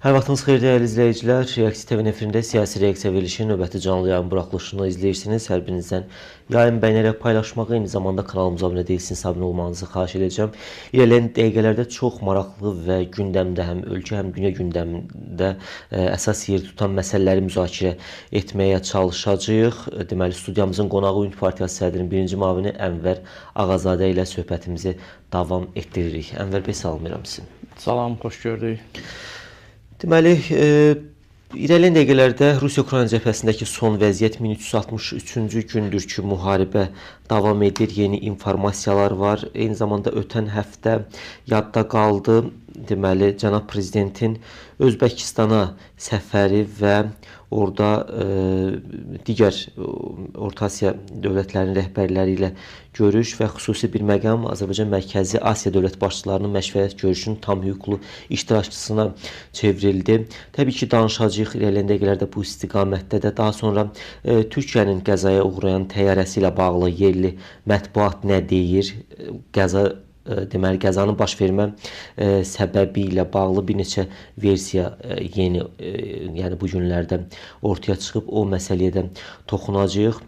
Hər vaxtınız xeyir dəyərli izləyicilər. Reaksiya TV efirində siyasi reaksiya verilişinin növbəti canlı yayın buraxılışını izləyirsiniz. Hər birinizdən yayın bəyənərək paylaşmağı, eyni zamanda kanalımıza abunə değilsiniz, abunə olmanızı xahiş edəcəm. İrəliyən dəqiqələrdə çox maraqlı və gündəmdə həm ölkə, həm dünya gündəmində əsas yer tutan məsələləri müzakirə etməyə çalışacağıq. Deməli, studiyamızın qonağı Ümid Partiyası sədrinin birinci müavini Ənvər Ağazadə ilə söhbətimizi davam etdiririk. Ənvər bəy, salamlayıram sizi. Salam, xoş gördük. Deməli, irəliyən dəqiqələrdə Rusiya-Ukrayna cəbhəsindəki son vəziyyət 1363-cü gündür ki, müharibə davam edir, yeni informasiyalar var. Eyni zamanda ötən həftə yadda qaldı, deməli, cənab prezidentin Özbəkistana səfəri və orada digər Orta Asiya dövlətlərinin rəhbərləri ilə görüş və xüsusi bir məqam Azərbaycan Mərkəzi Asiya dövlət başçılarının məşvərət görüşünün tam hüquqlu iştirakçısına çevrildi. Təbii ki, danışacağıq irəliyən dəqiqələrdə bu istiqamətdə də. Daha sonra Türkiyənin qəzaya uğrayan təyyarəsi ilə bağlı yerli mətbuat nə deyir? Deməli, qəzanın baş vermə səbəbi ilə bağlı bir neçə versiya yeni, yəni bu günlərdə ortaya çıxıb, o məsələyə də toxunacağıq.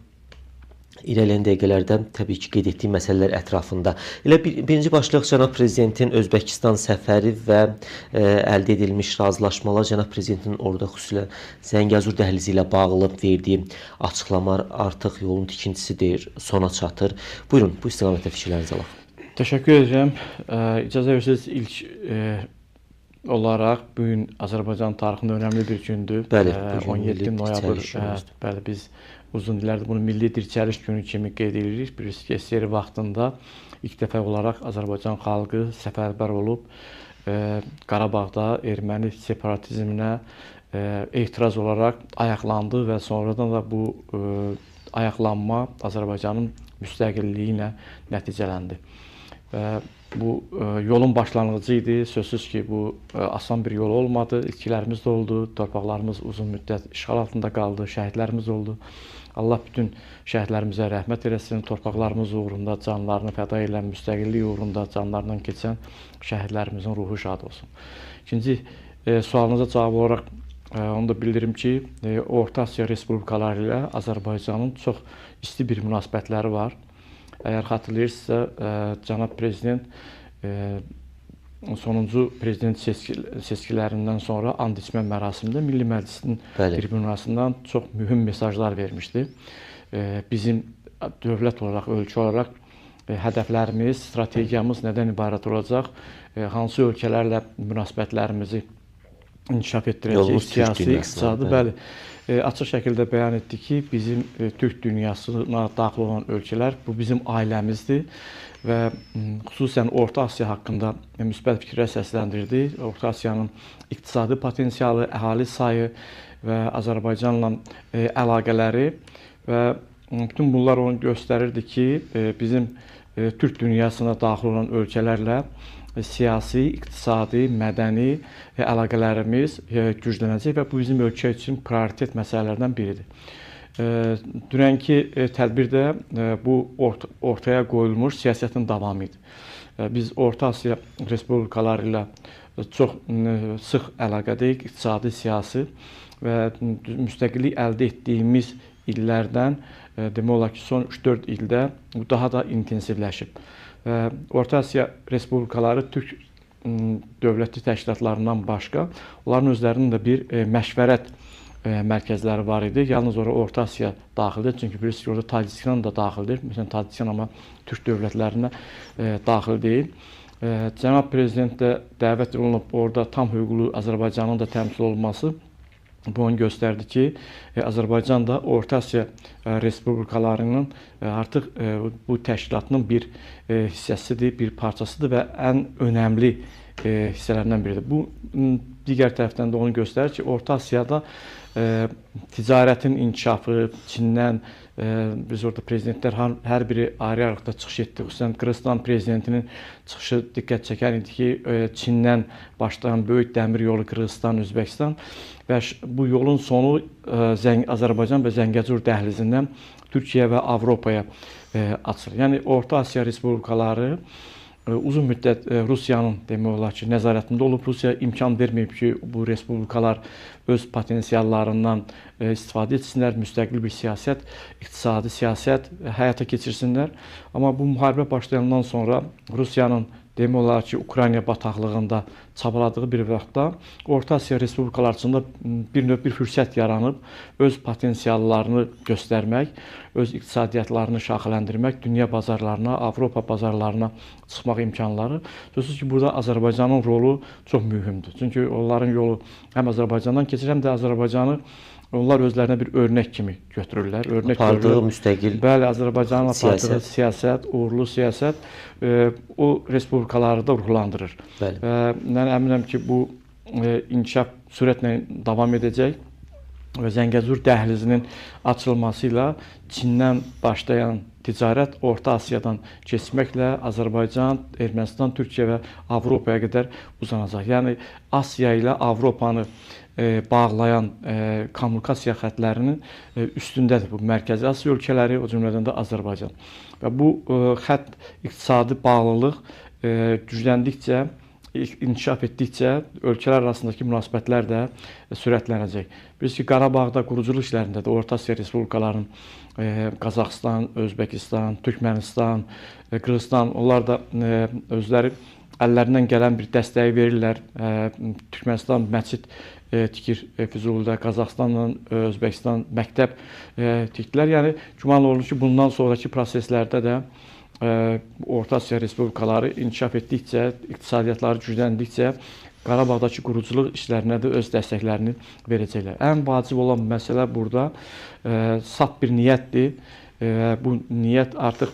İrəliyən dəqiqələrdə təbii ki, qeyd etdiyi məsələlər ətrafında. Elə birinci başlıq cənab prezidentin Özbəkistan səfəri və əldə edilmiş razılaşmalar, cənab prezidentin orada xüsusilə Zəngəzur dəhlizi ilə bağlı verdiyi açıqlamalar artıq yolun tikintisidir, sona çatır. Buyurun, bu istiqamətdə fikirlərinizi alaq. Təşəkkür edirəm. İcazə verirsiniz, ilk olaraq bugün Azərbaycan tarixində önəmli bir gündür. Bəli, 17 noyabr. Bəli, biz uzun illərdir bunu milli dirçəliş günü kimi qeyd edirik. Bilirsiniz ki, SSR vaxtında ilk dəfə olaraq Azərbaycan xalqı səfərbər olub Qarabağda erməni separatizminə etiraz olaraq ayaqlandı və sonradan da bu ayaqlanma Azərbaycanın müstəqilliyi ilə nəticələndi. Bu yolun başlanğıcı idi. Sözsüz ki, bu asan bir yol olmadı. İtkilərimiz də oldu. Torpaqlarımız uzun müddət işğal altında qaldı. Şəhidlərimiz oldu. Allah bütün şəhidlərimizə rəhmət eləsin. Torpaqlarımız uğrunda canlarını fəda edən, müstəqillik uğrunda canlarından keçən şəhidlərimizin ruhu şad olsun. İkinci sualınıza cavab olaraq onu da bildirim ki, Orta Asiya Respublikaları ilə Azərbaycanın çox isti bir münasibətləri var. Əgər xatırlayırsınızsa, cənab prezident sonuncu prezident seçkilərindən sonra and içmə mərasimində Milli Məclisin tribunasından çox mühüm mesajlar vermişdi. Bizim dövlət olaraq, ölkə olaraq hədəflərimiz, strategiyamız nədən ibarət olacaq, hansı ölkələrlə münasibətlərimizi inkişaf etdirəcək, siyasi, iqtisadi, bəli. Açıq şəkildə bəyan etdi ki, bizim Türk dünyasına daxil olan ölkələr, bu bizim ailəmizdir və xüsusən Orta Asiya haqqında müsbət fikirlər səsləndirdi. Orta Asiyanın iqtisadi potensialı, əhali sayı və Azərbaycanla əlaqələri və bütün bunlar onu göstərirdi ki, bizim Türk dünyasına daxil olan ölkələrlə siyasi, iqtisadi, mədəni əlaqələrimiz güclənəcək və bu bizim ölkə üçün prioritet məsələlərdən biridir. Dünənki tədbirdə bu ortaya qoyulmuş siyasətin davamı idi. Biz Orta Asiya Respublikaları ilə çox sıx əlaqədəyik, iqtisadi, siyasi və müstəqillik əldə etdiyimiz illərdən demək olar ki, son 3-4 ildə bu daha da intensivləşib. Orta Asiya Respublikaları Türk dövləti təşkilatlarından başqa, onların özlərinin də bir məşvərət mərkəzləri var idi. Yalnız orada Orta Asiya daxildir, çünki bilirsiniz ki, orada Tacikistan da daxildir. Məsələn, Tacikistan amma Türk dövlətlərinə daxil deyil. Cənab Prezident də dəvət olunub, orada tam hüquqlu Azərbaycanın da təmsil olması bu onu göstərdi ki, Azərbaycan da Orta Asiya Respublikalarının artıq bu təşkilatının bir hissəsidir, bir parçasıdır və ən önəmli hissələrindən biridir. Bu, digər tərəfdən də onu göstərir ki, Orta Asiyada ticarətin inkişafı, Çindən, biz orada prezidentlər hər biri ayrı-ayrılıqda çıxış etdi. Xüsusən Qırğızıstan prezidentinin çıxışı diqqət çəkən idi ki, Çindən başlayan böyük dəmir yolu Qırğızıstan, Özbəkistan və bu yolun sonu Azərbaycan və Zəngəzur dəhlizindən Türkiyə və Avropaya açılır. Yəni, Orta Asiya Respublikaları uzun müddət Rusiyanın demək olar ki, nəzarətində olub. Rusiya imkan verməyib ki, bu respublikalar öz potensiallarından istifadə etsinlər, müstəqil bir siyasət, iqtisadi siyasət həyata keçirsinlər. Amma bu müharibə başlayandan sonra Rusiyanın demək olar ki, Ukrayna bataqlığında çabaladığı bir vaxtda Orta Asiya respublikaları üçün bir növ bir fürsət yaranıb, öz potensiallarını göstərmək, öz iqtisadiyyatlarını şaxələndirmək, dünya bazarlarına, Avropa bazarlarına çıxmaq imkanları. Sözsüz ki, burada Azərbaycanın rolu çox mühümdür. Çünki onların yolu həm Azərbaycandan keçir, həm də Azərbaycanı onlar özlərinə bir örnək kimi götürürlər. Örnək apardığı müstəqil bəli, Azərbaycanın apardığı siyasət, uğurlu siyasət o respublikaları da ruhlandırır. Mən əminəm ki, bu inkişaf sürətlə davam edəcək və Zəngəzur dəhlizinin açılması ilə Çindən başlayan ticarət Orta Asiyadan keçməklə Azərbaycan, Ermənistan, Türkiyə və Avropaya qədər uzanacaq. Yəni Asiya ilə Avropanı bağlayan kommunikasiya xətlərinin üstündədir bu Mərkəzi Asiya ölkələri, o cümlədən də Azərbaycan. Və bu xətt iqtisadi bağlılıq gücləndikcə, inkişaf etdikcə ölkələr arasındakı münasibətlər də sürətlənəcək. Bilirsiniz ki, Qarabağda quruculuq işlərində də Orta Asiya respublikalarının Qazaxıstan, Özbəkistan, Türkmənistan, Qırğızstan, onlar da özləri əllərindən gələn bir dəstəyi verirlər. Türkmənistan məscid tikir Füzulidə, Qazaxıstanla Özbəkistan məktəb tikdilər. Yəni güman olunur ki, bundan sonraki proseslərdə də Orta Asiya respublikaları inkişaf etdikcə, iqtisadiyyatları gücləndikcə Qarabağdakı quruculuq işlərinə də öz dəstəklərini verəcəklər. Ən vacib olan məsələ burada saf bir niyyətdir. Bu niyyət artıq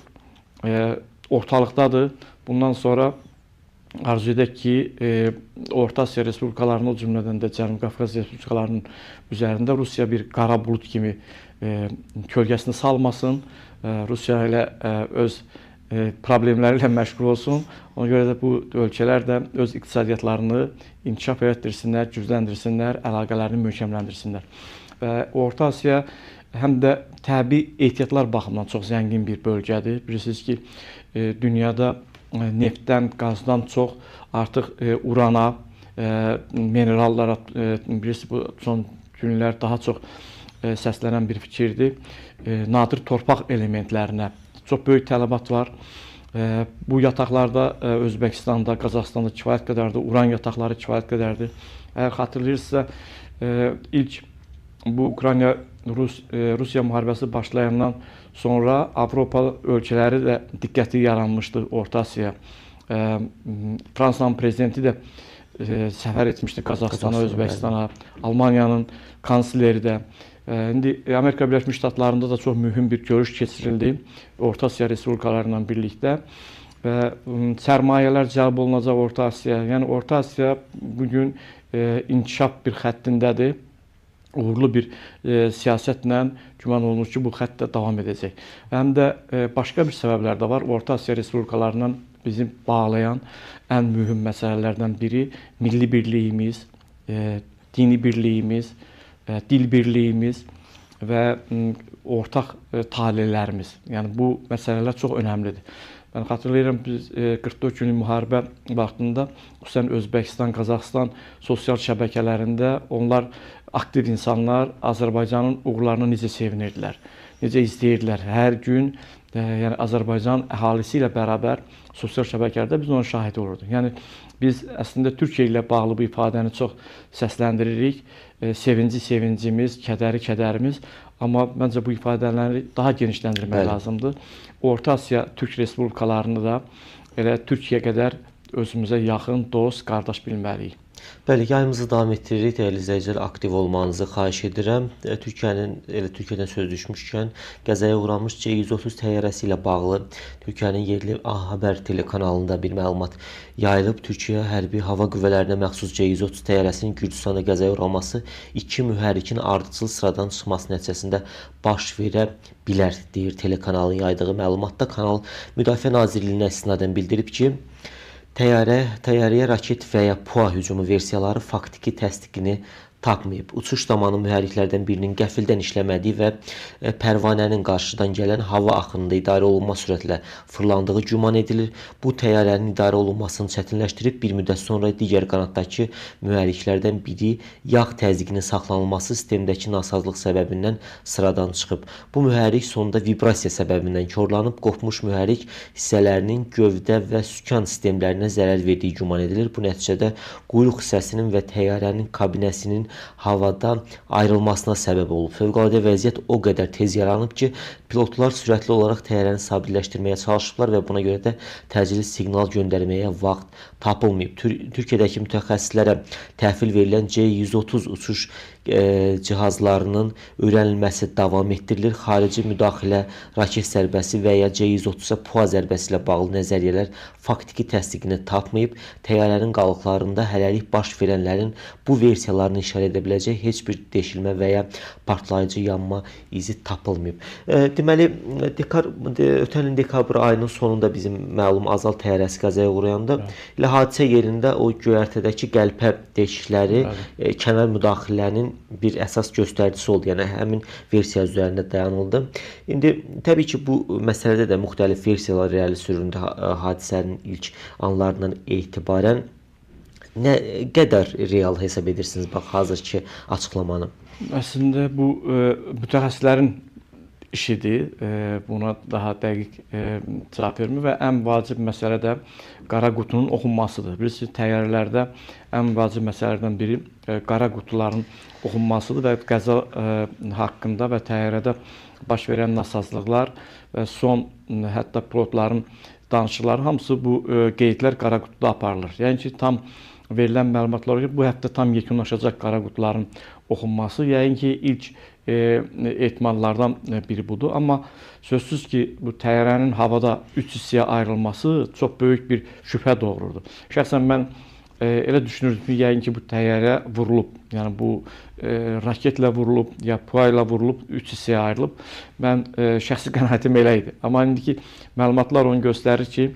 ortalıqdadır. Bundan sonra arzu edək ki, Orta Asiya respublikalarının, o cümlədən də Cənubi Qafqaz respublikalarının üzərində Rusiya bir qara bulud kimi kölgəsini salmasın. Rusiya ilə öz problemləri ilə məşğul olsun. Ona görə də bu ölkələr də öz iqtisadiyyatlarını inkişaf etdirsinlər, gücləndirsinlər, əlaqələrini möhkəmləndirsinlər. Və Orta Asiya həm də təbii ehtiyatlar baxımından çox zəngin bir bölgədir. Bilirsiniz ki, dünyada neftdən, qazdan çox artıq urana, minerallara, bilirsiniz, bu son günlər daha çox səslənən bir fikirdir. Nadir torpaq elementlərinə çox böyük tələbat var. Bu yataqlarda Özbəkistanda, Qazaxıstanda kifayət qədərdir, uran yataqları kifayət qədərdir. Əgər xatırlayırsınızsa, ilk bu Ukrayna-Rusiya müharibəsi başlayandan sonra Avropa ölkələri də diqqəti yaranmışdı Orta Asiya. Fransanın prezidenti də səfər etmişdi Qazaxıstana, Özbəkistana, Almaniyanın kansleri də. İndi Amerika Birləşmiş Ştatlarında da çox mühüm bir görüş keçirildi Orta Asiya respublikalarıyla birlikdə və sərmayələr cəlb olunacaq Orta Asiyaya. Yəni Orta Asiya bugün inkişaf bir xəttindədir. Uğurlu bir siyasətlə güman olunur ki, bu xətt də davam edəcək. Həm də başqa bir səbəblər də var. Orta Asiya respublikalarından bizi bağlayan ən mühüm məsələlərdən biri milli birliyimiz, dini birliyimiz, dil birliyimiz və ortaq talelərimiz. Yəni bu məsələlər çox önəmlidir. Mən xatırlayıram, biz 44 günlük müharibə vaxtında xüsusən Özbəkistan, Qazaxıstan sosial şəbəkələrində onlar aktiv insanlar Azərbaycanın uğurlarına necə sevinirdilər, necə izləyirdilər. Hər gün yəni Azərbaycan əhalisi ilə bərabər sosial şəbəkələrdə biz onun şahidi olurduq. Yəni biz əslində Türkiyə ilə bağlı bu ifadəni çox səsləndiririk. Sevinci sevincimiz, kədəri kədərimiz. Amma məncə bu ifadələri daha genişləndirmək lazımdır. Orta Asiya Türk respublikalarını da elə Türkiyə qədər özümüzə yaxın, dost, qardaş bilməliyik. Bəli, yayımızı davam etdiririk. Dəyərli izləyicilər, aktiv olmanızı xahiş edirəm. Türkiyədən söz düşmüşkən, qəzaya uğramış C-130 təyyarəsi ilə bağlı Türkiyənin yerli A-Xəbər telekanalında bir məlumat yayılıb. Türkiyə hərbi hava qüvvələrinə məxsus C-130 təyyarəsinin Gürcüstanda qəzaya uğraması iki mühərrikin ardıcıl sıradan çıxması nəticəsində baş verə bilər, deyir telekanalın yaydığı məlumatda. Kanal Müdafiə Nazirliyinə istinadən bildirib ki, təyyarəyə raket və ya PUA hücumu versiyaları faktiki təsdiqini tapmayıb. Uçuş zamanı mühərriklərdən birinin qəfildən işləmədiyi və pərvanənin qarşıdan gələn hava axınında idarə olunma sürətlə fırlandığı güman edilir. Bu təyyarənin idarə olunmasını çətinləşdirib. Bir müddət sonra digər qanatdakı mühərriklərdən biri yağ təzyiqinin saxlanılması sistemdəki nasazlıq səbəbindən sıradan çıxıb. Bu mühərrik sonunda vibrasiya səbəbindən korlanıb, qopmuş mühərrik hissələrinin gövdə və sükan sistemlərinə zərər verdiyi güman edilir. Bu nəticədə quyruq hissəsinin və təyyarənin kabinəsinin havadan ayrılmasına səbəb olub. Fövqəladə vəziyyət o qədər tez yaranıb ki, pilotlar sürətli olaraq təyyarəni sabitləşdirməyə çalışıblar və buna görə də təcili siqnal göndərməyə vaxt tapılmayıb. Türkiyədəki mütəxəssislərə təhvil verilən C-130 uçuş cihazlarının öyrənilməsi davam etdirilir. Xarici müdaxilə, raket zərbəsi və ya C-130-a PUA zərbəsi ilə bağlı nəzəriyyələr faktiki təsdiqini tapmayıb. Təyyarənin qalıqlarında hələlik baş verənlərin bu versiyalarını işarə edə biləcək heç bir deşilmə və ya partlayıcı yanma izi tapılmayıb. Deməli, ötən ilin dekabr ayının sonunda bizim məlum Azal təyyarəsi qəzaya uğrayanda elə hadisə yerində o göyərtədəki qəlpə deşikləri kənar müdaxilənin bir əsas göstəricisi oldu. Yəni həmin versiya üzərində dayanıldı. İndi təbii ki, bu məsələdə də müxtəlif versiyalar irəli sürüldü hadisənin ilk anlarından etibarən. Nə qədər real hesab edirsiniz bax hazırki açıqlamanı? Əslində bu mütəxəssislərin işidir. Buna daha dəqiq cavab vermir və ən vacib məsələ də qara qutunun oxunmasıdır. Bilirsiniz, təyyarələrdə ən vacib məsələlərdən biri qara qutuların oxunmasıdır və qəza haqqında və təyyarədə baş verən nasazlıqlar və son hətta pilotların danışıqları hamısı bu qeydlər qara qutuda aparılır. Yəni ki, tam verilən məlumatlara görə bu həftə tam yekunlaşacaq qara qutuların oxunması. Yəqin ki, ilk ehtimallardan biri budur. Amma sözsüz ki, bu təyyarənin havada 3 hissəyə ayrılması çox böyük bir şübhə doğururdu. Şəxsən mən elə düşünürdüm ki, yəqin ki, bu təyyarə vurulub. Yəni bu raketlə vurulub, ya PUA ilə vurulub, 3 hissəyə ayrılıb. Mən şəxsi qənaətim elə idi. Amma indiki məlumatlar onu göstərir ki,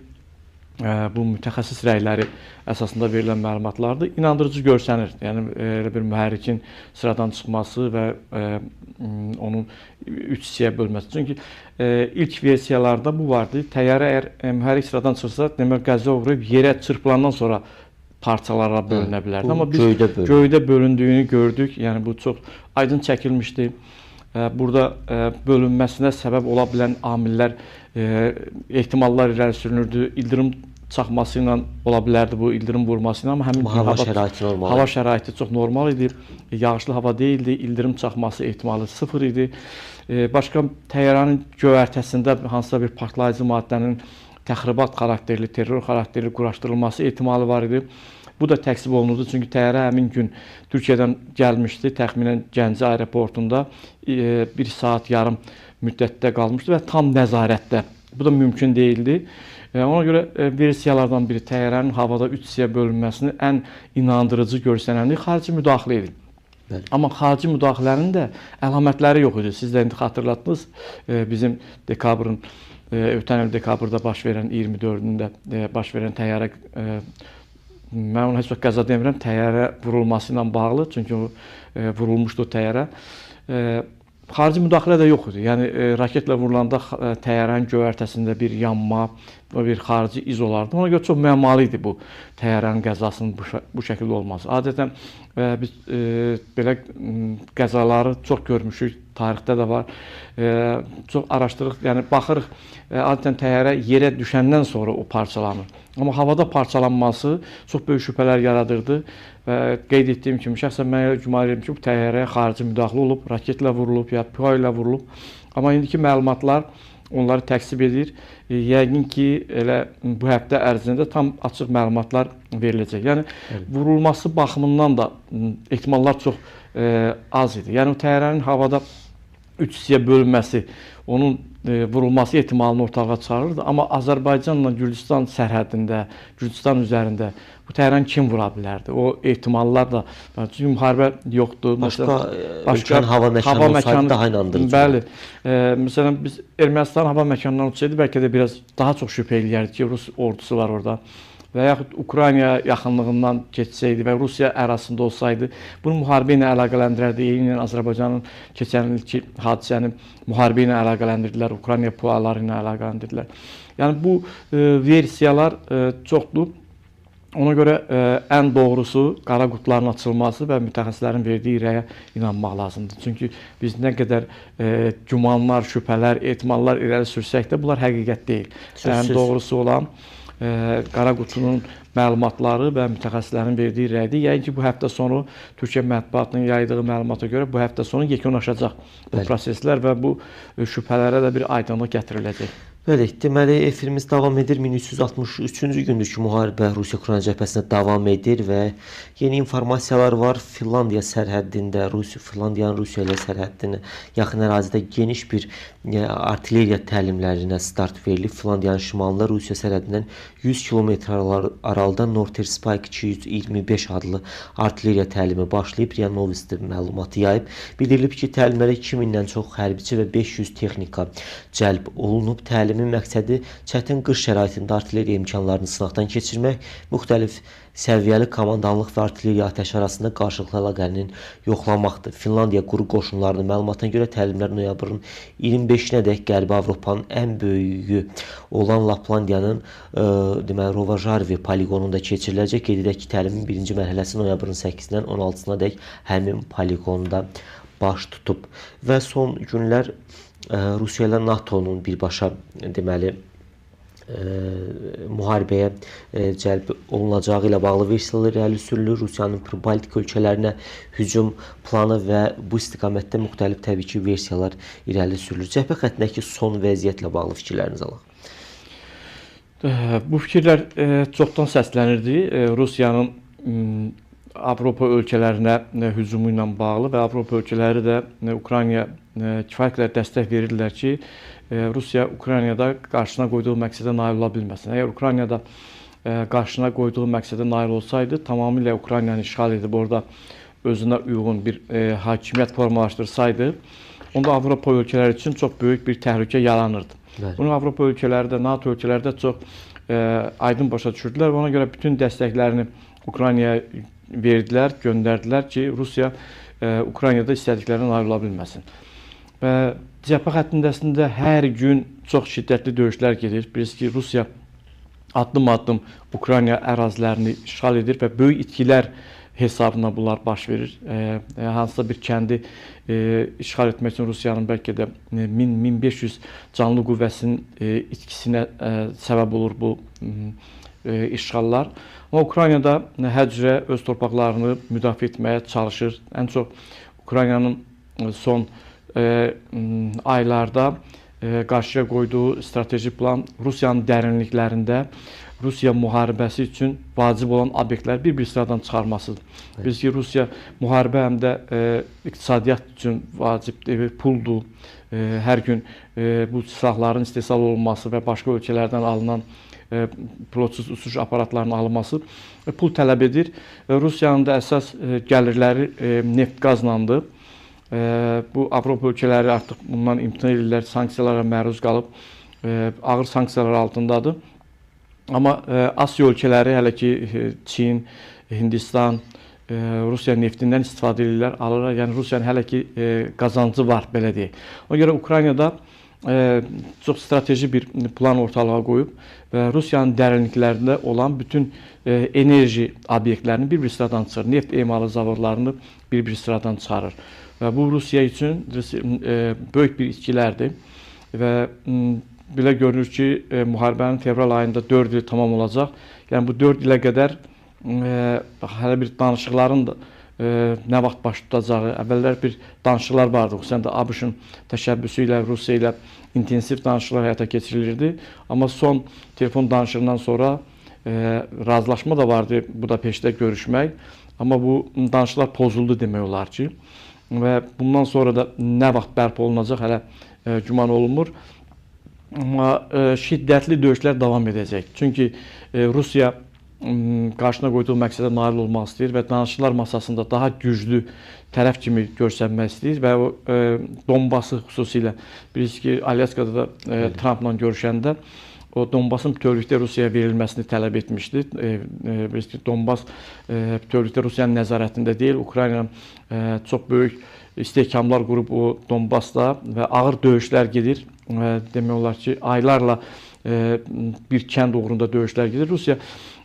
bu mütəxəssis rəyləri əsasında verilən məlumatlardır. İnandırıcı görsənir. Yəni elə bir mühərrikin sıradan çıxması və onun 3 hissəyə bölməsi. Çünki ilk versiyalarda bu vardı. Təyyarə əgər mühərrik sıradan çıxsa, demək qəzaya uğrayıb yerə çırpılandan sonra parçalara bölünə bilər. Amma biz göydə bölündüyünü gördük. Yəni bu çox aydın çəkilmişdi. Burada bölünməsinə səbəb ola bilən amillər, ehtimallar irəli sürünürdü. İldırım çaxması ilə ola bilərdi bu ildırım vurması ilə, amma həmin hava şəraiti çox normal idi. Yağışlı hava deyildi, ildırım çaxması ehtimalı 0 idi. Başqa təyyarənin göyərtəsində hansısa bir partlayıcı maddənin təxribat xarakterli, terror xarakterli quraşdırılması ehtimalı var idi. Bu da təksib olunurdu, çünki təyyarə həmin gün Türkiyədən gəlmişdi, təxminən Gəncə aeroportunda 1 saat yarım müddətdə qalmışdı və tam nəzarətdə. Bu da mümkün deyildi. Ona görə versiyalardan biri təyyarənin havada 3 hissəyə bölünməsini ən inandırıcı görsənənlik xarici müdaxilə idi. Bəli. Amma xarici müdaxilənin də əlamətləri yox idi. Siz də indi xatırlatdınız, bizim dekabrın, ötən il dekabrda baş verən 24-ndə baş verən təyyarə, mən onu heç vaxt qəza demirəm, təyyarə vurulması ilə bağlı, çünki vurulmuşdu təyyarə. Xarici müdaxilə də yox idi. Yəni raketlə vurulanda təyyarənin göyərtəsində bir yanma, bir xarici iz olardı. Ona görə çox müəmmalı idi bu təyyarənin qəzasının bu şəkildə olması. Adətən biz belə qəzaları çox görmüşük, tarixdə də var. Çox araşdırırıq, yəni baxırıq, adətən təyyarə yerə düşəndən sonra o parçalanır. Amma havada parçalanması çox böyük şübhələr yaradırdı və qeyd etdiyim kimi, şəxsən mən elə güman edirəm ki, bu təyyarəyə xarici müdaxilə olub, raketlə vurulub ya PUA ilə vurulub. Amma indiki məlumatlar onları təksib edir. Yəqin ki, elə bu həftə ərzində tam açıq məlumatlar veriləcək. Yəni vurulması baxımından da ehtimallar çox az idi. Yəni təyyarənin havada 3 hissəyə bölünməsi, onun vurulması ehtimalını ortalığa çıxarırdı. Amma Azərbaycanla Gürcüstan sərhədində, Gürcüstan üzərində bu təyyarəni kim vura bilərdi? O ehtimallar da, çünki müharibə yoxdur. Başqa hava məkanı olsaydı daha inandırıcı. Bəli. Məsələn, biz Ermənistan hava məkanından uçsaydı, bəlkə də biraz daha çox şübhə eləyərdik ki, Rus ordusu var orada. və yaxud Ukrayna yaxınlığından keçsəydi və Rusiya ərazisində olsaydı, bunu müharibə ilə əlaqələndirərdi. Eyni Azərbaycanın keçən ilki hadisəni müharibə ilə əlaqələndirdilər, Ukrayna PUA-ları ilə əlaqələndirdilər. Yəni bu versiyalar çoxdur. Ona görə ən doğrusu qara qutuların açılması və mütəxəssislərin verdiyi rəyə inanmaq lazımdır. Çünki biz nə qədər gümanlar, şübhələr, ehtimallar irəli sürsək də bunlar həqiqət deyil. Ən doğrusu olan qara qutunun məlumatları və mütəxəssislərin verdiyi rəydir. Yəni ki, bu həftə sonu Türkiyə mətbuatının yaydığı məlumata görə bu həftə sonu yekunlaşacaq bu proseslər və bu şübhələrə də bir aydınlıq gətiriləcək. Bəli, deməli efirimiz davam edir. 1363-cü gündür ki, müharibə Rusiya-Ukrayna cəbhəsində davam edir və yeni informasiyalar var. Finlandiya sərhəddində, Finlandiyanın Rusiya ilə sərhəddinə yaxın ərazidə geniş bir artilleriya təlimlərinə start verilib. Finlandiyanın şimalında Rusiya sərhəddindən 100 km aralıda Norter Spike 225 adlı artilleriya təlimi başlayıb. RIA Novosti məlumatı yayıb. Bildirilib ki, təlimlərə 2000-dən çox hərbiçi və 500 texnika cəlb olunub. Təlimin məqsədi çətin qış şəraitində artilleriya imkanlarını sınaqdan keçirmək, müxtəlif səviyyəli komandanlıq və artilleriya atəşi arasında qarşılıqlı əlaqənin yoxlamaqdır. Finlandiya quru qoşunlarının məlumatına görə təlimlər noyabrın 25-nədək Qərbi Avropanın ən böyüyü olan Laplandiyanın deməli Rovajarvi poligonunda keçiriləcək. Qeyd edək ki, təlimin birinci mərhələsi noyabrın 8-dən 16-nadək həmin poligonda baş tutub və son günlər Rusiya ilə NATO-nun birbaşa deməli müharibəyə cəlb olunacağı ilə bağlı versiyalar irəli sürülür. Rusiyanın Pribaltik ölkələrinə hücum planı və bu istiqamətdə müxtəlif təbii ki versiyalar irəli sürülür. Cəbhə xəttindəki son vəziyyətlə bağlı fikirlərinizi alaq. Bu fikirlər çoxdan səslənirdi. Rusiyanın Avropa ölkələrinə hücumu ilə bağlı və Avropa ölkələri də Ukraynaya kifayət qədər dəstək verirlər ki, Rusiya Ukraynada qarşısına qoyduğu məqsədə nail ola bilməsin. Əgər Ukraynada qarşısına qoyduğu məqsədə nail olsaydı, tamamilə Ukraynanı işğal edib orada özünə uyğun bir hakimiyyət formalaşdırsaydı, onda Avropa ölkələri üçün çox böyük bir təhlükə yaranırdı. Bunu Avropa ölkələri də, NATO ölkələri də çox aydın başa düşürdülər və ona görə bütün dəstəklərini Ukraynaya verdilər, göndərdilər ki, Rusiya Ukraynada istədiklərinə nail ola bilməsin. Və cəbhə xəttindəsində hər gün çox şiddətli döyüşlər gedir. Bilirsiniz ki, Rusiya addım-addım Ukrayna ərazilərini işğal edir və böyük itkilər hesabına bunlar baş verir. Hansısa bir kəndi işğal etmək üçün Rusiyanın bəlkə də 1000-1500 canlı qüvvəsinin itkisinə səbəb olur bu işğallar. Amma Ukraynada hər cürə öz torpaqlarını müdafiə etməyə çalışır. Ən çox Ukraynanın son aylarda qarşıya qoyduğu strateji plan Rusiyanın dərinliklərində Rusiya müharibəsi üçün vacib olan obyektləri bir sıradan çıxarmasıdır. Biz ki, Rusiya müharibə həm də iqtisadiyyat üçün vacibdir, puldur. Hər gün bu silahların istehsal olunması və başqa ölkələrdən alınan pilotsuz uçuş aparatlarının alınması pul tələb edir. Rusiyanın da əsas gəlirləri neft qazlandı. Bu Avropa ölkələri artıq bundan imtina edirlər, sanksiyalara məruz qalıb ağır sanksiyalar altındadır. Amma Asiya ölkələri, hələ ki Çin, Hindistan, Rusiya neftindən istifadə edirlər, alırlar. Yəni Rusiyanın hələ ki qazancı var, belə deyək. Ona görə Ukraynada çox strateji bir plan ortalığa qoyub və Rusiyanın dərinliklərində olan bütün enerji obyektlərini bir sıradan çıxarır. Neft emalı zavodlarını bir sıradan çıxarır. Və bu Rusiya üçün böyük bir itkilərdir. Və belə görünür ki, müharibənin fevral ayında 4 il tamam olacaq. Yəni bu 4 ilə qədər hələ bir danışıqların da nə vaxt baş tutacağı, əvvəllər bir danışıqlar vardı. Xüsusən də ABŞ-ın təşəbbüsü ilə Rusiya ilə intensiv danışıqlar həyata keçirilirdi. Amma son telefon danışığından sonra razılaşma da vardı Budapeştdə görüşmək. Amma bu danışıqlar pozuldu demək olar ki. Və bundan sonra da nə vaxt bərpa olunacaq hələ güman olunmur. Amma şiddətli döyüşlər davam edəcək. Çünki Rusiya qarşına qoyduğu məqsədə nail olmaq istəyir və danışıqlar masasında daha güclü tərəf kimi görsənmək istəyir və o Donbası xüsusilə bilirsiniz ki, Alyaskada da Trumpla görüşəndə o Donbasın bütövlükdə Rusiyaya verilməsini tələb etmişdi. Bilirsiniz ki, Donbas bütövlükdə Rusiyanın nəzarətində deyil. Ukrayna çox böyük istehkamlar qurub o Donbasda və ağır döyüşlər gedir. Demək olar ki, aylarla bir kənd uğrunda döyüşlər gedir. Rusiya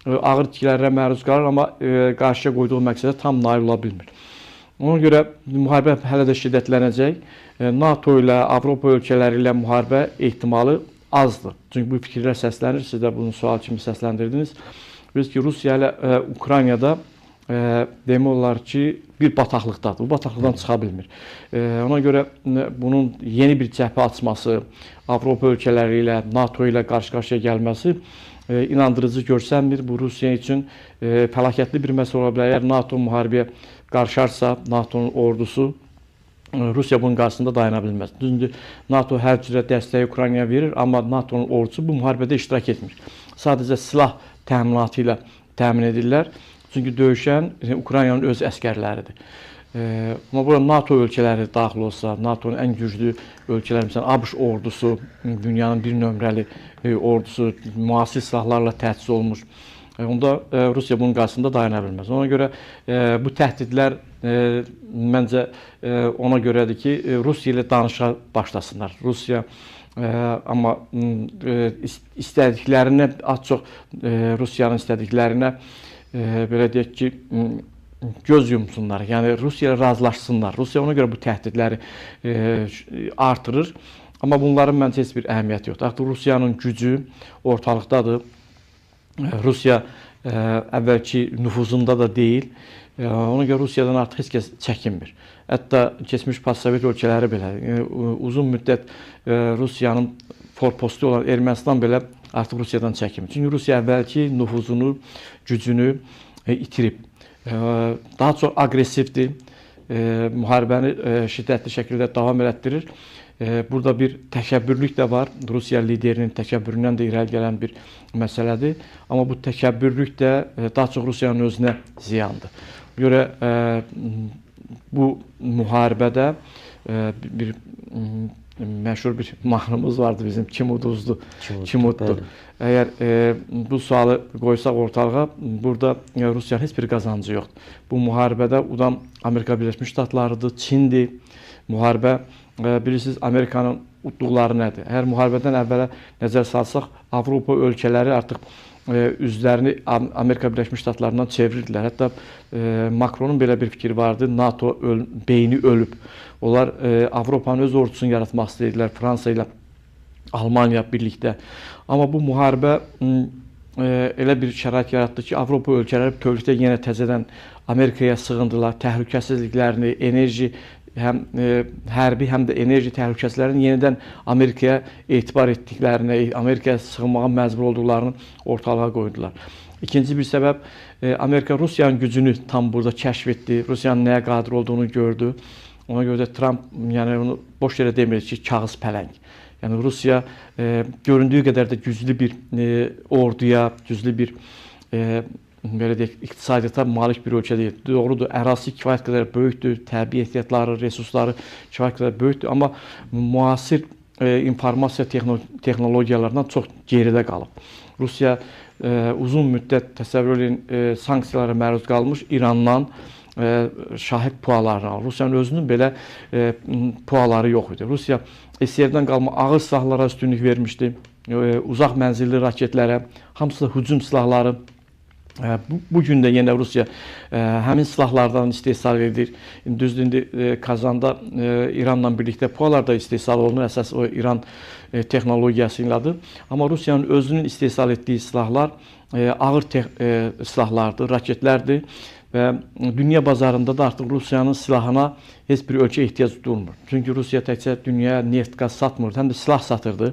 ağır itkilərə məruz qalır, amma qarşıya qoyduğu məqsədə tam nail ola bilmir. Ona görə müharibə hələ də şiddətlənəcək. NATO ilə, Avropa ölkələri ilə müharibə ehtimalı azdır. Çünki bu fikirlər səslənir, siz də bunu sual kimi səsləndirdiniz. Bilirsiniz ki, Rusiya ilə Ukraynada demək olar ki, bir bataqlıqdadır. Bu bataqlıqdan çıxa bilmir. Ona görə bunun yeni bir cəbhə açması, Avropa ölkələri ilə, NATO ilə qarşı-qarşıya gəlməsi inandırıcı görsənmir. Bu Rusiya üçün fəlakətli bir məsələ ola bilər. Əgər NATO müharibəyə qarışarsa, NATO'nun ordusu Rusiya bunun qarşısında dayana bilməz. Düzdür, NATO hər cürə dəstəyi Ukraynaya verir, amma NATO'nun ordusu bu müharibədə iştirak etmir. Sadəcə silah təminatı ilə təmin edirlər. Çünki döyüşən Ukraynanın öz əskərləridir. Amma bura NATO ölkələri daxil olsa, NATO'nun ən güclü ölkələri, məsələn, ABŞ ordusu, dünyanın bir nömrəli ordusu, müasir silahlarla təchiz olmuş, onda Rusiya bunun qarşısında dayana bilməz. Ona görə bu təhdidlər məncə ona görədir ki, Rusiya ilə danışa başlasınlar. Rusiya amma istədiklərinə, az çox Rusiyanın istədiklərinə belə deyək ki, göz yumsunlar. Yəni Rusiya ilə razılaşsınlar. Rusiya ona görə bu təhdidləri artırır. Amma bunların məncə heç bir əhəmiyyəti yoxdur. Artıq Rusiyanın gücü ortalıqdadır. Rusiya əvvəlki nüfuzunda da deyil. Ona görə Rusiyadan artıq heç kəs çəkinmir. Hətta keçmiş postsovet ölkələri belə uzun müddət Rusiyanın forpostu olan Ermənistan belə artıq Rusiyadan çəkinmir. Çünki Rusiya əvvəlki nüfuzunu, gücünü itirib. Daha çox aqressivdir. Müharibəni şiddətli şəkildə davam elətdirir. Burada bir təkəbbürlük də var. Rusiya liderinin təkəbbüründən də irəli gələn bir məsələdir. Amma bu təkəbbürlük də daha çox Rusiyanın özünə ziyandır. Buna görə bu müharibədə bir məşhur bir mahnımız vardı bizim, kim uduzdu, kim uddu. Əgər bu sualı qoysaq ortalığa, burada Rusiyanın heç bir qazancı yoxdur. Bu müharibədə udan Amerika Birləşmiş Ştatlarıdır, Çindir. Müharibə, bilirsiniz, Amerikanın udduqları nədir? Əgər müharibədən əvvələ nəzər salsaq, Avropa ölkələri artıq üzlərini Amerika Birləşmiş Ştatlarından çevrirdilər. Hətta Macronun belə bir fikri vardı, NATO beyni ölüb. Onlar Avropanın öz ordusunu yaratmaq istəyirdilər, Fransa ilə Almaniya birlikdə. Amma bu müharibə elə bir şərait yaratdı ki, Avropa ölkələri bütövlükdə yenə təzədən Amerikaya sığındılar. Təhlükəsizliklərini, enerji, həm hərbi, həm də enerji təhlükəsizliklərini yenidən Amerikaya etibar etdiklərini, Amerikaya sığınmağa məcbur olduqlarını ortalığa qoydular. İkinci bir səbəb, Amerika Rusiyanın gücünü tam burada kəşf etdi, Rusiyanın nəyə qadir olduğunu gördü. Ona görə də Trump, yəni onu boş yerə demir ki, kağız pələng. Yəni Rusiya göründüyü qədər də güclü bir orduya, güclü bir belə deyək, iqtisadiyyata malik bir ölkə deyil. Doğrudur, ərazisi kifayət qədər böyükdür, təbii ehtiyatları, resursları kifayət qədər böyükdür, amma müasir informasiya texnologiyalarından çox geridə qalıb. Rusiya uzun müddət, təsəvvür edin, sanksiyalara məruz qalmış İrandan şahid pualarını alır. Rusiyanın özünün belə puaları yox idi. Rusiya SSR-dən qalma ağır silahlara üstünlük vermişdi. Uzaq mənzilli raketlərə, hamısı da hücum silahları. Bu gün də yenə Rusiya həmin silahlardan istehsal edir. Düzdür, indi Kazanda İranla birlikdə pualar da istehsal olunur. Əsas o İran texnologiyası ilədir. Amma Rusiyanın özünün istehsal etdiyi silahlar ağır silahlardır, raketlərdir. Və dünya bazarında da artıq Rusiyanın silahına heç bir ölkə ehtiyac durmur. Çünki Rusiya təkcə dünyaya neft, qaz satmırdı, həm də silah satırdı.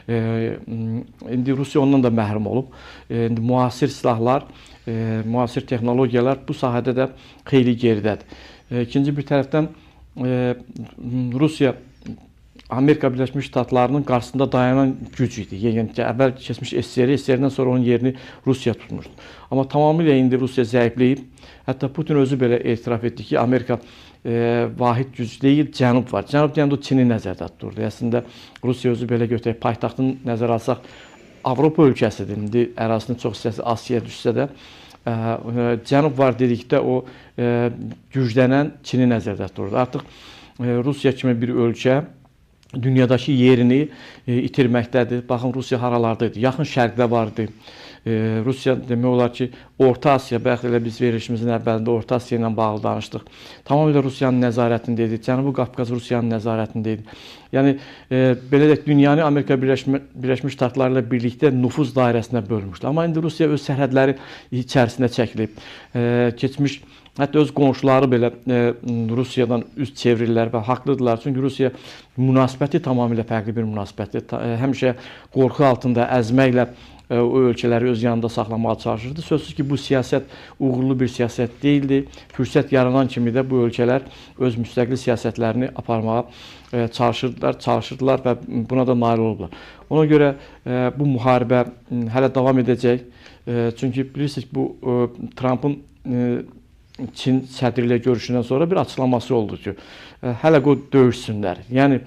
İndi Rusiya ondan da məhrum olub. İndi müasir silahlar, müasir texnologiyalar bu sahədə də xeyli geridədir. İkinci bir tərəfdən Rusiya Amerika Birləşmiş Ştatlarının qarşısında dayanan güc idi. Yəni əvvəl keçmiş SSR-dən sonra onun yerini Rusiya tutmuşdu. Amma tamamilə indi Rusiya zəifləyib. Hətta Putin özü belə etiraf etdi ki, Amerika vahid güc deyil, cənub var. Cənub deyəndə o Çini nəzərdə tuturdu. Əslində Rusiya özü belə götürək, paytaxtını nəzərə alsaq, Avropa ölkəsidir. İndi ərazisinin çox hissəsi Asiyaya düşsə də, Cənub var dedikdə o güclənən Çini nəzərdə tutulur. Artıq Rusiya kimi bir ölkə dünyadakı yerini itirməkdədir. Baxın, Rusiya haralardaydı? Yaxın Şərqdə vardı. Rusiya demək olar ki, Orta Asiya, bəlkə elə biz verilişimizin əvvəlində Orta Asiya ilə bağlı danışdıq. Tamamilə Rusiyanın nəzarətində idi. Cənubi Qafqaz Rusiyanın nəzarətində idi. Yəni, belə deyək, dünyanı Amerika Birləşmiş Ştatları ilə birlikdə nüfuz dairəsinə bölmüşdü. Amma indi Rusiya öz sərhədləri içərisində çəkilib. Keçmiş, hətta öz qonşuları belə Rusiyadan üz çevirirlər və haqlıdırlar. Çünki Rusiya münasibəti tamamilə fərqli bir münasibətdir. Həmişə qorxu altında əzməklə o ölkələri öz yanında saxlamağa çalışırdı. Sözsüz ki, bu siyasət uğurlu bir siyasət deyildi. Fürsət yaranan kimi də bu ölkələr öz müstəqil siyasətlərini aparmağa çalışırdılar və buna da nail olublar. Ona görə bu müharibə hələ davam edəcək. Çünki bilirsiniz, bu Trump'ın Çin sədri ilə görüşündən sonra bir açıqlaması oldu ki, hələ qoy döyüşsünlər. Yəni,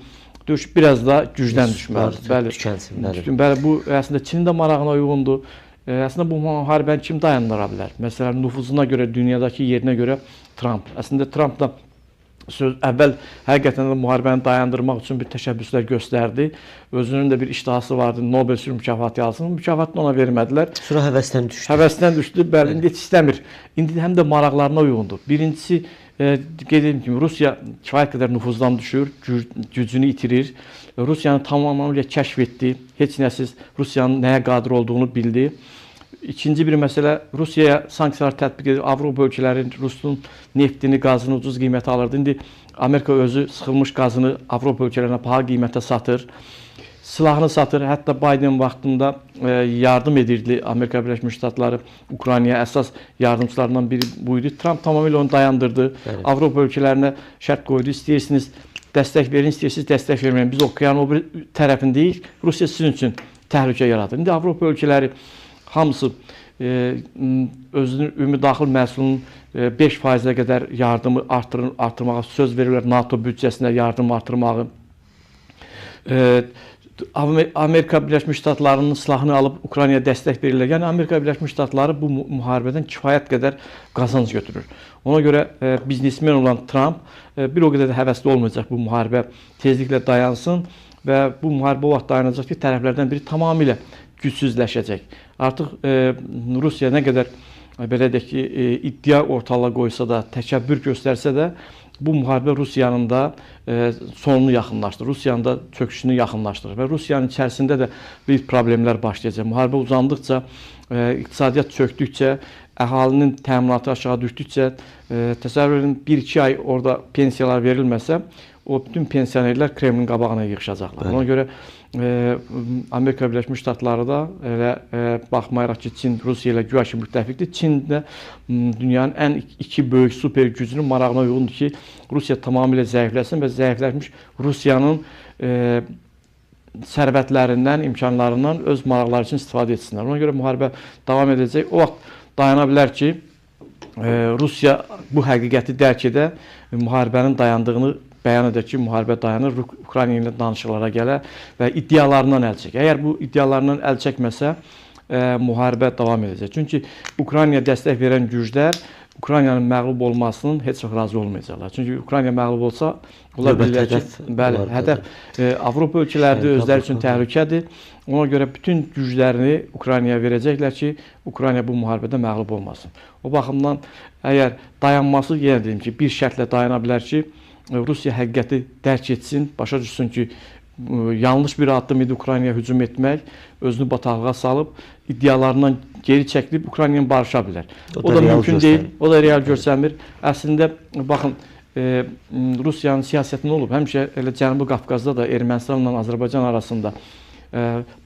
döyüş biraz da gücdən düşməlidir. Bəli, bu əslində Çinin də marağına uyğundur. Əslində bu müharibəni kim dayandıra bilər? Məsələn, nüfuzuna görə, dünyadakı yerinə görə Trump. Əslində Trump da əvvəl həqiqətən də müharibəni dayandırmaq üçün bir təşəbbüslər göstərdi. Özünün də bir iştahası vardı, Nobel sülh mükafatı alsın. Mükafatını ona vermədilər. Sonra həvəsdən düşdü. Həvəsdən düşdü, bəli, indi heç istəmir. İndi həm də maraqlarına uyğundur. Birincisi, qeyd etdiyim kimi, Rusiya kifayət qədər nüfuzdan düşür, gücünü itirir. Rusiyanı tamamilə kəşf etdi. Heç nəsiz Rusiyanın nəyə qadir olduğunu bildi. İkinci bir məsələ, Rusiyaya sanksiyalar tətbiq edir. Avropa ölkələri Rusun neftini, qazını ucuz qiymətə alırdı. İndi Amerika özü sıxılmış qazını Avropa ölkələrinə baha qiymətə satır. Silahını satır. Hətta Biden vaxtında yardım edirdi Amerika Birləşmiş Ştatları Ukraynaya. Əsas yardımçılarından biri bu idi. Trump tamamilə onu dayandırdı. Bəli. Avropa ölkələrinə şərt qoydu. İstəyirsiniz dəstək verin, istəyirsiniz dəstək verməyin. Biz okeanın o bir tərəfindəyik. Rusiya sizin üçün təhlükə yaradır. İndi Avropa ölkələri hamısı özünün ümumi-daxil məhsulunun 5%-ə qədər yardımı artırmağa söz verirlər. NATO büdcəsinə yardım artırmağı. Amerika Birləşmiş Ştatlarının silahını alıb Ukraynaya dəstək verirlər. Yəni, Amerika Birləşmiş Ştatları bu müharibədən kifayət qədər qazanc götürür. Ona görə biznesmen olan Trump bir o qədər də həvəsli olmayacaq bu müharibə tezliklə dayansın və bu müharibə o vaxt dayanacaq ki, tərəflərdən biri tamamilə gücsüzləşəcək. Artıq Rusiya nə qədər belə deyək ki, iddia ortalığa qoysa da, təkəbbür göstərsə də, bu müharibə Rusiyanın da sonunu yaxınlaşdırır, Rusiyanın da çöküşünü yaxınlaşdırır və Rusiyanın içərisində də bir problemlər başlayacaq. Müharibə uzandıqca, iqtisadiyyat çökdükcə, əhalinin təminatı aşağı düşdükcə, təsəvvür edin, 1-2 ay orada pensiyalar verilməsə, o bütün pensionerlər Kremlin qabağına yığışacaqlar. Ona görə Amerika Birləşmiş Ştatları da elə baxmayaraq ki, Çin Rusiya ilə güya ki müttəfiqdir. Çin də dünyanın ən iki böyük super gücünün marağına uyğundur ki, Rusiya tamamilə zəifləsin və zəifləşmiş Rusiyanın sərvətlərindən, imkanlarından öz maraqları üçün istifadə etsinlər. Ona görə müharibə davam edəcək. O vaxt dayana bilər ki, Rusiya bu həqiqəti dərk edə, müharibənin dayandığını bəyan edir ki, müharibə dayanır, Ukrayna ilə danışıqlara gələ və iddialarından əl çək. Əgər bu iddialarından əl çəkməsə, müharibə davam edəcək. Çünki Ukraynaya dəstək verən güclər Ukraynanın məğlub olmasının heç vaxt razı olmayacaqlar. Çünki Ukrayna məğlub olsa, ola bilər ki, bəli, hədəf Avropa ölkələri özləri üçün təhlükədir. Ona görə bütün güclərini Ukraynaya verəcəklər ki, Ukrayna bu müharibədə məğlub olmasın. O baxımdan, əgər dayanması, yenə deyim ki, bir şərtlə dayana bilər ki, Rusiya həqiqəti dərk etsin, başa düşsün ki, yanlış bir addım idi Ukraynaya hücum etmək, özünü bataqlığa salıb, iddialarından geri çəkilib Ukraynaya barışa bilər. O da mümkün deyil, o da real görsənmir. Əslində, baxın, Rusiyanın siyasəti nə olub? Həmişə elə Cənubi Qafqazda da Ermənistanla Azərbaycan arasında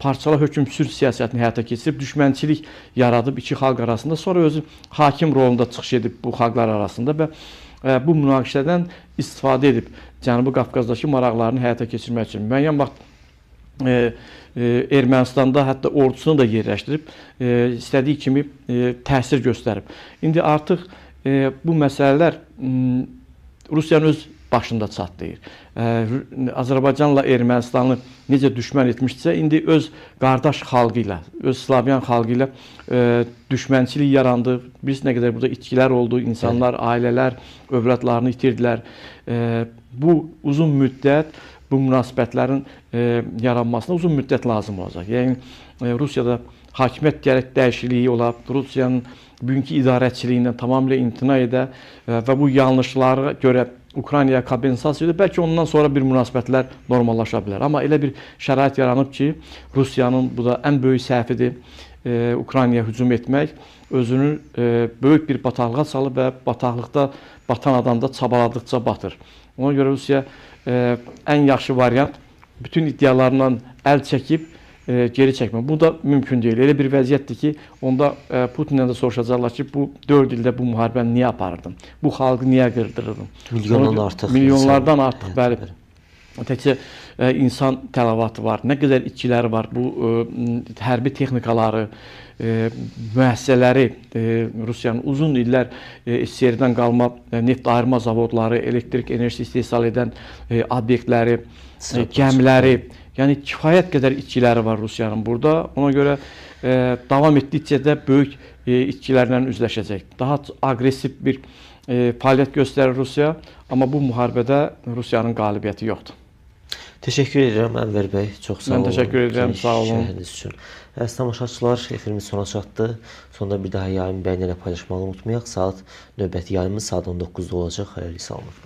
parçala hökm sülh siyasətini həyata keçirib, düşmənçilik yaradıb iki xalq arasında, sonra özü hakim rolunda çıxış edib bu xalqlar arasında və bu münaqişədən istifadə edib Cənubi Qafqazdakı maraqlarını həyata keçirmək üçün. Müəyyən vaxt Ermənistanda hətta ordusunu da yerləşdirib, istədiyi kimi təsir göstərib. İndi artıq bu məsələlər Rusiyanın öz başında çatlayır. Azərbaycanla Ermənistanı necə düşmən etmişsə, indi öz qardaş xalqı ilə, öz Slavyan xalqı ilə düşmənçilik yarandı. Biz nə qədər burada itkilər oldu, insanlar, ailələr övladlarını itirdilər. Bu uzun müddət bu münasibətlərin yaranmasına uzun müddət lazım olacaq. Yəni Rusiyada hakimiyyət gərək dəyişikliyi ola, Rusiyanın bugünkü idarəçiliyindən tamamilə imtina edə və bu yanlışlara görə Ukraynaya kompensasiya edir. Bəlkə ondan sonra bir münasibətlər normallaşa bilər. Amma elə bir şərait yaranıb ki, Rusiyanın bu da ən böyük səhvidir. Ukraynaya hücum etmək özünü böyük bir bataqlığa salıb və bataqlıqda batan adam da çabaladıqca batır. Ona görə Rusiya ən yaxşı variant bütün iddialarından əl çəkib geri çəkmək. Bu da mümkün deyil. Elə bir vəziyyətdir ki, onda Putin'dən də soruşacaqlar ki, bu 4 ildə bu müharibəni niyə aparırdın? Bu xalqı niyə qırdırırdın? Milyonlardan artıq, bəli. Təkcə insan tələfatı var, nə qədər itkiləri var, bu hərbi texnikaları, müəssisələri, Rusiyanın uzun illər SSR-dən qalma neft ayırma zavodları, elektrik enerjisi istehsal edən obyektləri, gəmiləri, yəni kifayət qədər itkiləri var Rusiyanın burada. Ona görə davam etdikcə də böyük itkilərlə üzləşəcək. Daha aqressiv bir fəaliyyət göstərir Rusiya, amma bu müharibədə Rusiyanın qalibiyyəti yoxdur. Təşəkkür edirəm Ənvər bəy. Çox sağ olun. Mən təşəkkür edirəm, sağ olun. Əziz tamaşaçılar, efirimiz sona çatdı. Sonda bir daha yayımı bəyənərək paylaşmağı unutmayaq. Növbəti yayımız saat 19-da olacaq. Hələlik sağ olun.